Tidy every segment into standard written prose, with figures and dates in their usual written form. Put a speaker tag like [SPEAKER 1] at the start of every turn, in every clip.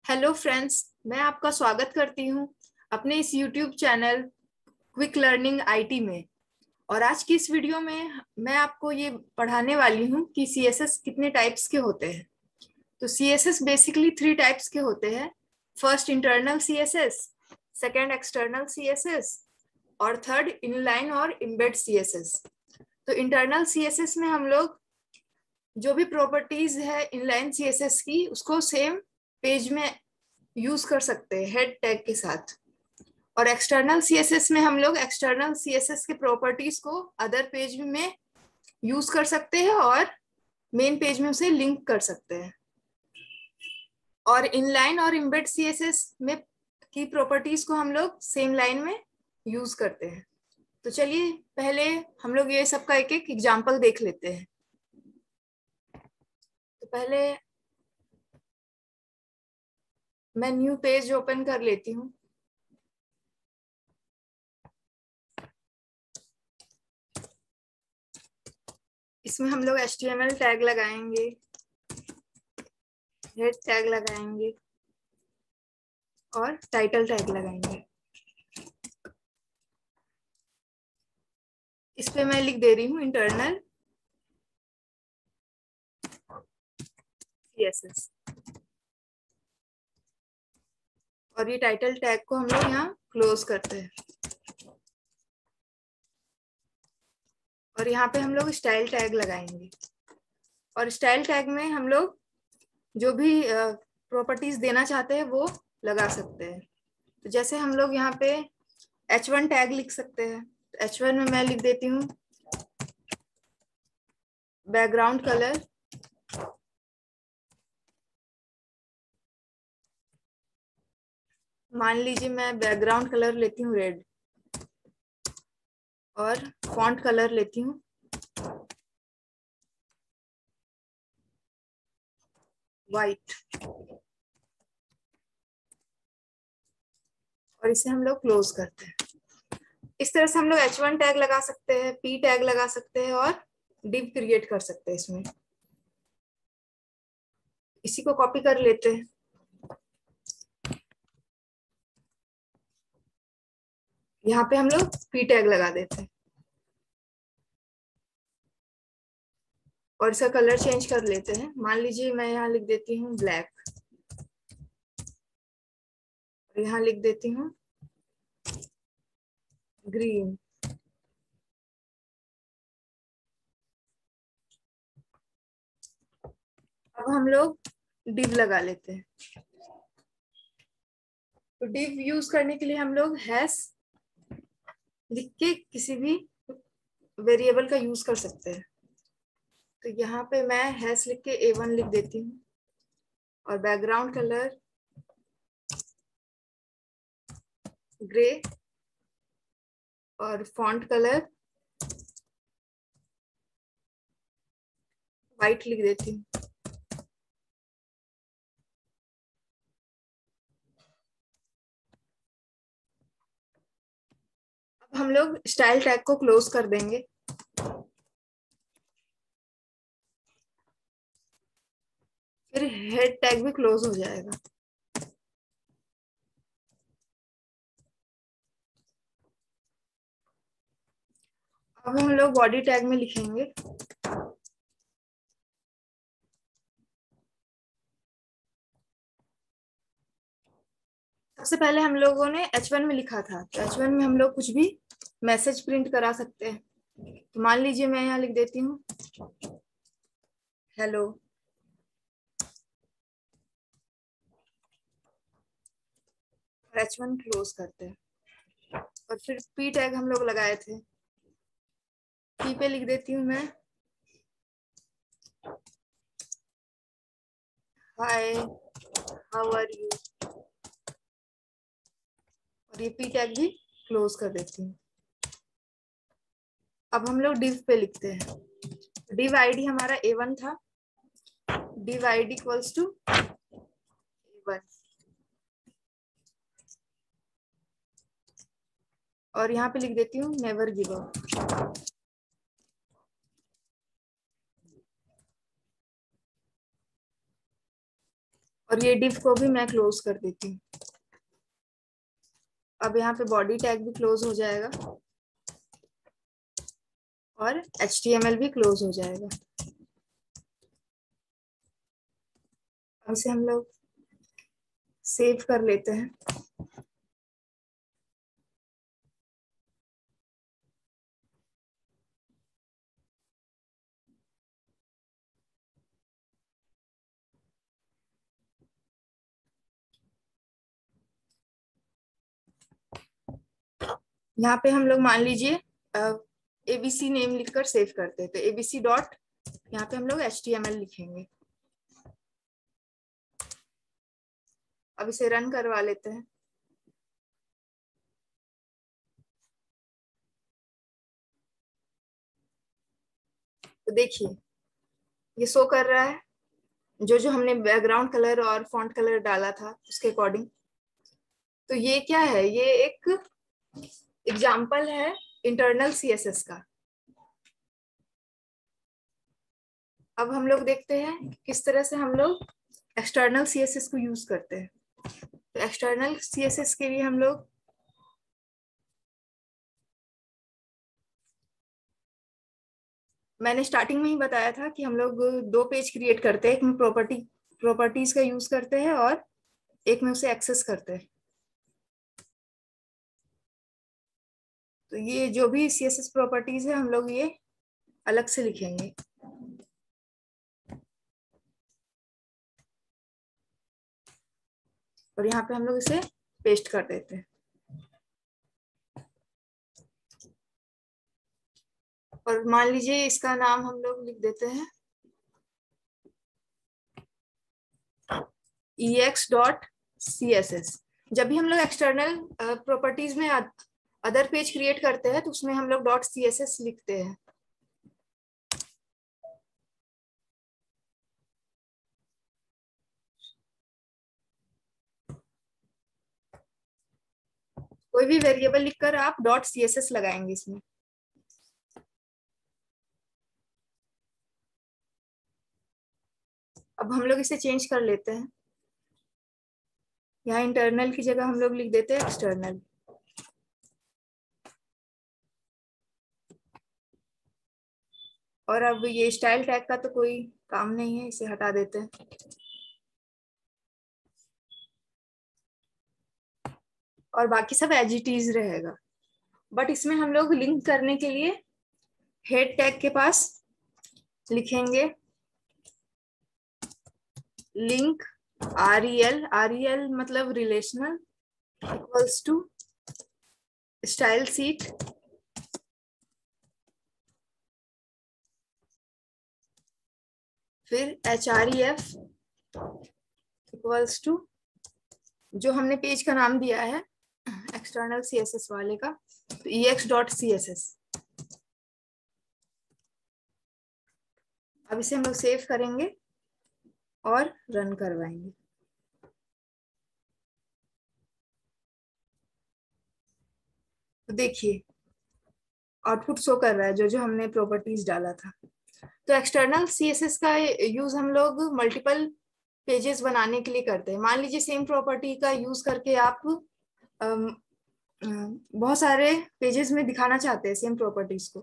[SPEAKER 1] Hello friends, मैं आपका स्वागत करती हूँ अपने इस YouTube channel quick learning IT में। और आज की इस वीडियो में मैं आपको ये पढ़ाने वाली हूँ कि सीएसएस कितने टाइप्स के होते हैं। तो सीएसएस बेसिकली 3 टाइप्स के होते हैं। First internal CSS, second external CSS और थर्ड इनलाइन और एम्बेड सीएसएस। तो इंटरनल सीएसएस में हम लोग जो भी प्रॉपर्टीज है इनलाइन सीएसएस की उसको सेम पेज में यूज कर सकते हैं हेड टैग के साथ। और एक्सटर्नल सीएसएस में हम लोग एक्सटर्नल सीएसएस के प्रॉपर्टीज को अदर पेज में यूज कर सकते हैं और मेन पेज में उसे लिंक कर सकते हैं। और इनलाइन और एम्बेड सीएसएस में की प्रॉपर्टीज को हम लोग सेम लाइन में यूज करते हैं। तो चलिए पहले हम लोग ये सबका एक एक एग्जांपल देख लेते हैं। तो पहले मैं न्यू पेज ओपन कर लेती हूँ। इसमें हम लोग HTML टैग लगाएंगे, हेड टैग लगाएंगे और टाइटल टैग लगाएंगे। इस पे मैं लिख दे रही हूँ इंटरनल सीएसएस और ये टाइटल टैग को हम लोग यहाँ क्लोज करते हैं। और यहाँ पे हम लोग स्टाइल टैग लगाएंगे और स्टाइल टैग में हम लोग जो भी प्रॉपर्टीज देना चाहते हैं वो लगा सकते हैं। तो जैसे हम लोग यहाँ पे H1 टैग लिख सकते हैं। तो H1 में मैं लिख देती हूँ बैकग्राउंड कलर, मान लीजिए मैं बैकग्राउंड कलर लेती हूँ रेड और फॉन्ट कलर लेती हूँ वाइट और इसे हम लोग क्लोज करते हैं। इस तरह से हम लोग H1 टैग लगा सकते हैं, P टैग लगा सकते हैं और div क्रिएट कर सकते हैं इसमें। इसी को कॉपी कर लेते हैं। यहाँ पे हम लोग P टैग लगा देते हैं और इसका कलर चेंज कर लेते हैं। मान लीजिए मैं यहाँ लिख देती हूँ ब्लैक और यहाँ लिख देती हूँ ग्रीन। अब हम लोग div लगा लेते हैं। तो div यूज करने के लिए हम लोग हैश लिख के किसी भी वेरिएबल का यूज कर सकते हैं। तो यहाँ पे मैं हैश लिख के A1 लिख देती हूँ और बैकग्राउंड कलर ग्रे और फॉन्ट कलर वाइट लिख देती हूँ। अब हम लोग स्टाइल टैग को क्लोज कर देंगे। फिर हेड टैग भी क्लोज हो जाएगा। अब हम लोग बॉडी टैग में लिखेंगे सबसे पहले हम लोगों ने H1 में लिखा था। तो H1 में हम लोग कुछ भी मैसेज प्रिंट करा सकते हैं। तो मान लीजिए मैं यहाँ लिख देती हूँ हेलो और H1 क्लोज करते हैं। और फिर P टैग हम लोग लगाए थे। P पे लिख देती हूँ मैं हाय हाउ आर यू और ये P टैग भी क्लोज कर देती हूँ। अब हम लोग div पे लिखते हैं। div id हमारा A1 था। div id equals to A1 और यहाँ पे लिख देती हूँ नेवर गिव अप। और ये div को भी मैं क्लोज कर देती हूँ। अब यहाँ पे बॉडी टैग भी क्लोज हो जाएगा और HTML भी क्लोज हो जाएगा। अब इसे हम लोग सेव कर लेते हैं। यहाँ पे हम लोग मान लीजिए ABC नेम लिखकर सेव करते हैं, तो ABC डॉट यहाँ पे हम लोग HTML लिखेंगे। अब इसे रन करवा लेते हैं। तो देखिए ये शो कर रहा है जो जो हमने बैकग्राउंड कलर और फॉन्ट कलर डाला था उसके अकॉर्डिंग। तो ये क्या है, ये एक एग्जाम्पल है इंटरनल CSS का। अब हम लोग देखते हैं किस तरह से हम लोग एक्सटर्नल CSS को यूज करते हैं। तो एक्सटर्नल CSS के लिए हम लोग मैंने स्टार्टिंग में ही बताया था कि हम लोग दो पेज क्रिएट करते हैं, एक में प्रॉपर्टीज का यूज करते हैं और एक में उसे एक्सेस करते हैं। तो ये जो भी CSS प्रॉपर्टीज है हम लोग ये अलग से लिखेंगे। और यहाँ पे हम लोग इसे पेस्ट कर देते हैं। और मान लीजिए इसका नाम हम लोग लिख देते हैं ex.css। जब भी हम लोग एक्सटर्नल प्रॉपर्टीज में अदर पेज क्रिएट करते हैं तो उसमें हम लोग .css लिखते हैं। कोई भी वेरिएबल लिखकर आप .css लगाएंगे इसमें। अब हम लोग इसे चेंज कर लेते हैं। यहाँ इंटरनल की जगह हम लोग लिख देते हैं एक्सटर्नल। और अब ये स्टाइल टैग का तो कोई काम नहीं है, इसे हटा देते हैं। और बाकी सब एज इट इज रहेगा। बट इसमें हम लोग लिंक करने के लिए हेड टैग के पास लिखेंगे लिंक REL मतलब relational equals to style sheet फिर HREF इक्वल्स टू जो हमने पेज का नाम दिया है एक्सटर्नल CSS वाले का, तो ex.css। अब इसे हम लोग सेव करेंगे और रन करवाएंगे। तो देखिए आउटपुट शो कर रहा है जो जो हमने प्रॉपर्टीज डाला था। तो एक्सटर्नल CSS का यूज हम लोग मल्टीपल पेजेस बनाने के लिए करते हैं। मान लीजिए सेम प्रॉपर्टी का यूज करके आप बहुत सारे पेजेस में दिखाना चाहते हैं सेम प्रॉपर्टीज को,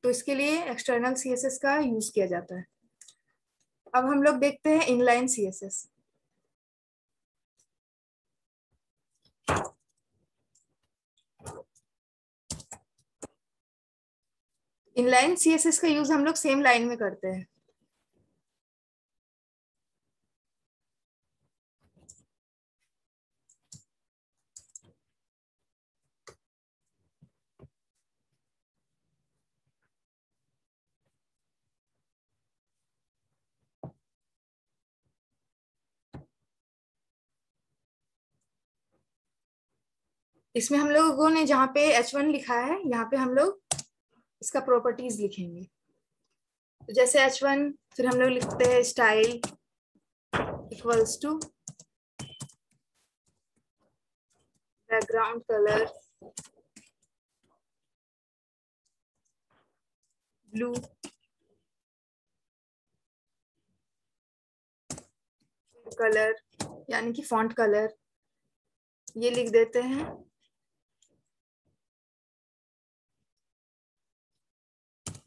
[SPEAKER 1] तो इसके लिए एक्सटर्नल CSS का यूज किया जाता है। अब हम लोग देखते हैं इनलाइन CSS। इनलाइन CSS का यूज हम लोग सेम लाइन में करते हैं। इसमें हम लोगों ने जहाँ पे H1 लिखा है यहाँ पे हम लोग इसका प्रॉपर्टीज लिखेंगे। तो जैसे H1 फिर हम लोग लिखते हैं style equals to background colour blue colour यानी कि फॉन्ट कलर ये लिख देते हैं।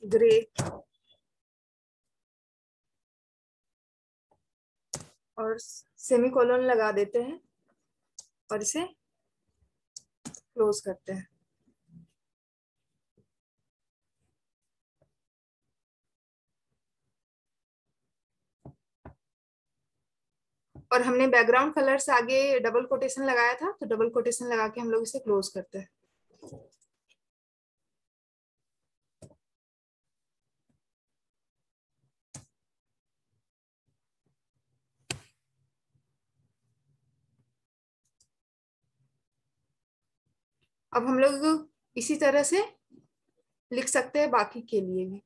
[SPEAKER 1] ग्रे और सेमीकोलन लगा देते हैं और इसे क्लोज करते हैं। और हमने बैकग्राउंड कलर से आगे डबल कोटेशन लगाया था, तो डबल कोटेशन लगा के हम लोग इसे क्लोज करते हैं। अब हम लोग इसी तरह से लिख सकते हैं बाकी के लिए भी।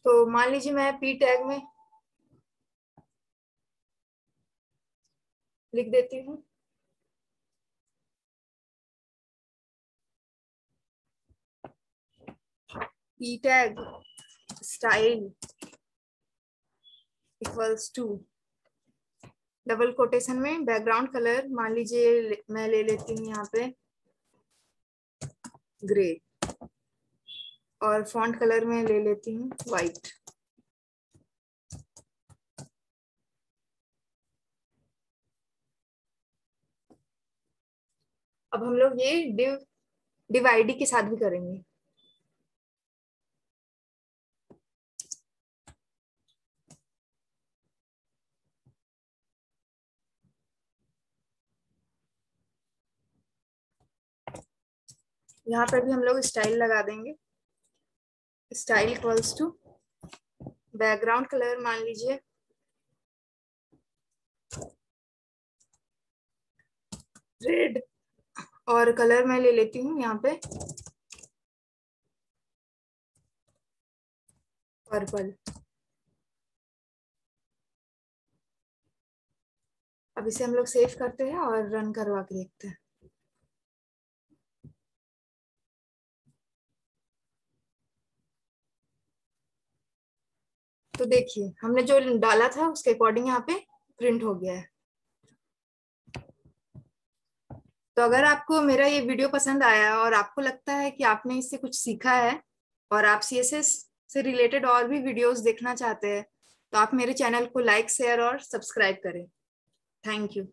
[SPEAKER 1] तो मान लीजिए मैं पी टैग में लिख देती हूँ P tag style equals to double quotation में बैकग्राउंड कलर, मान लीजिए मैं ले लेती हूँ यहाँ पे ग्रे, और फॉन्ट कलर में ले लेती हूँ व्हाइट। अब हम लोग ये div id के साथ भी करेंगे। यहाँ पर भी हम लोग स्टाइल लगा देंगे। Style equals to background colour, मान लीजिए रेड, और कलर मैं ले लेती हूँ यहाँ पे पर्पल। अब इसे हम लोग सेव करते हैं और रन करवा के देखते हैं। तो देखिए हमने जो डाला था उसके अकॉर्डिंग यहाँ पे प्रिंट हो गया है। तो अगर आपको मेरा ये वीडियो पसंद आया और आपको लगता है कि आपने इससे कुछ सीखा है और आप सीएसएस से रिलेटेड और भी वीडियोस देखना चाहते हैं, तो आप मेरे चैनल को लाइक, शेयर और सब्सक्राइब करें। Thank you.